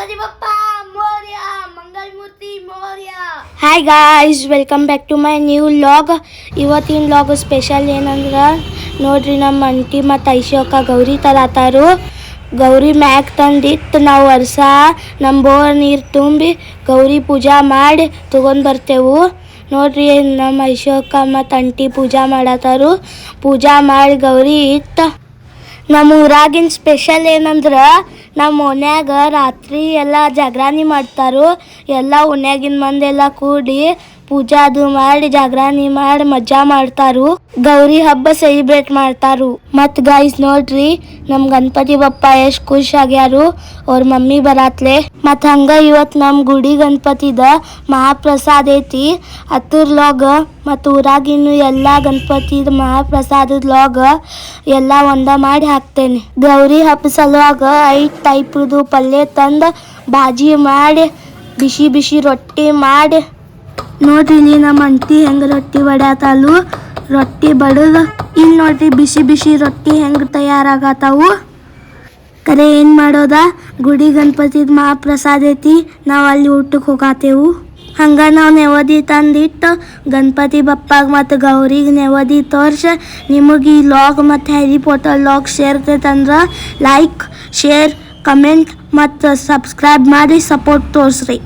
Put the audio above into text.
Ganapati Bappa Morya Mangalmurti Morya. Hi guys, welcome back to my new vlog. ಇವತ್ತಿನ vlog special ಏನಂದ್ರೆ ನೋಡ್ರಿ, ನಮ್ಮ ಅಂಟಿ ಮತ್ತು ಐಶೋಕ ಗೌರಿ ತರತಾರು. ಗೌರಿ ಮ್ಯಾಕ್ ತಂದಿತ್ತು ನಾವು ವರ್ಷ ನಮ್ಮ ಬೋರ್ ನೀರು ತುಂಬಿ ಗೌರಿ ಪೂಜಾ ಮಾಡಿ ತೊಗೊಂಡು ಬರ್ತೇವೆ. ನೋಡ್ರಿ, ನಮ್ಮ ಐಶೋಕ ಮತ್ತು ಅಂಟಿ ಪೂಜಾ ಮಾಡತ್ತಾರು. ಪೂಜಾ ಮಾಡಿ ಗೌರಿ ಇತ್ತು. ನಮ್ಮ ಊರಾಗಿನ ಸ್ಪೆಷಲ್ ಏನಂದ್ರೆ ನಮ್ಮ ಓನ್ಯಾಗ ರಾತ್ರಿ ಎಲ್ಲ ಜಾಗರಣಿ ಮಾಡ್ತಾರು. ಎಲ್ಲ ಓನ್ಯಾಗಿನ ಮಂದೆಲ್ಲ ಕೂಡಿ ಪೂಜಾ ಅದು ಮಾಡಿ ಜಾಗರಣಿ ಮಾಡಿ ಮಜಾ ಮಾಡ್ತಾರು. ಗೌರಿ ಹಬ್ಬ ಸೆಲಿಬ್ರೇಟ್ ಮಾಡ್ತಾರು. ಮತ್ತು ಗೈಸ್ ನೋಡ್ರಿ, ನಮ್ಮ ಗಣಪತಿ ಬಪ್ಪ ಎಷ್ಟು ಖುಷಿ ಆಗ್ಯಾರು ಅವ್ರ ಮಮ್ಮಿ ಬರಾತ್ಲೆ. ಮತ್ತು ಹಂಗೆ ಇವತ್ತು ನಮ್ಮ ಗುಡಿ ಗಣಪತಿದ ಮಹಾಪ್ರಸಾದ ಐತಿ. ಅದ್ರ ಲಾಗ್ ಮತ್ತು ಊರಾಗಿನ್ನು ಎಲ್ಲ ಗಣಪತಿದ ಮಹಾಪ್ರಸಾದದ ಲಾಗ್ ಎಲ್ಲ ಒಂದ ಮಾಡಿ ಹಾಕ್ತೇನೆ. ಗೌರಿ ಹಬ್ಬ ಸಲುವಾಗ 5 ಟೈಪ್ದು ಪಲ್ಯ ತಂದು ಭಾಜಿ ಮಾಡಿ ಬಿಸಿ ಬಿಸಿ ರೊಟ್ಟಿ ಮಾಡಿ ನೋಡ್ರಿ, ಇಲ್ಲಿ ನಮ್ಮ ಅಂಟಿ ಹೆಂಗೆ ರೊಟ್ಟಿ ಬಡ್ಯಾತಾಳು. ರೊಟ್ಟಿ ಬಡದು ಇಲ್ಲಿ ನೋಡ್ರಿ ಬಿಸಿ ಬಿಸಿ ರೊಟ್ಟಿ ಹೆಂಗೆ ತಯಾರಾಗತ್ತಾವು. ಕರೆ ಏನು ಮಾಡೋದ, ಗುಡಿ ಗಣಪತಿದ ಮಹಾಪ್ರಸಾದ ಐತಿ, ನಾವು ಅಲ್ಲಿ ಊಟಕ್ಕೆ ಹೋಗಾತೇವು. ಹಂಗೆ ನಾವು ನೆವದಿ ತಂದಿಟ್ಟು ಗಣಪತಿ ಬಪ್ಪಾಗ ಮತ್ತು ಗೌರಿಗೆ ನೆವದಿ ತೋರ್ಸಿ ನಿಮಗೆ ಈ ಲಾಗ್ ಮತ್ತು ಹ್ಯಾರಿ ಪಾಟರ್ ಲಾಗ್ ಶೇರ್ ಆಗ್ತೈತಂದ್ರೆ ಲೈಕ್, ಶೇರ್, ಕಮೆಂಟ್ ಮತ್ತು ಸಬ್ಸ್ಕ್ರೈಬ್ ಮಾಡಿ ಸಪೋರ್ಟ್ ತೋರಿಸ್ರಿ.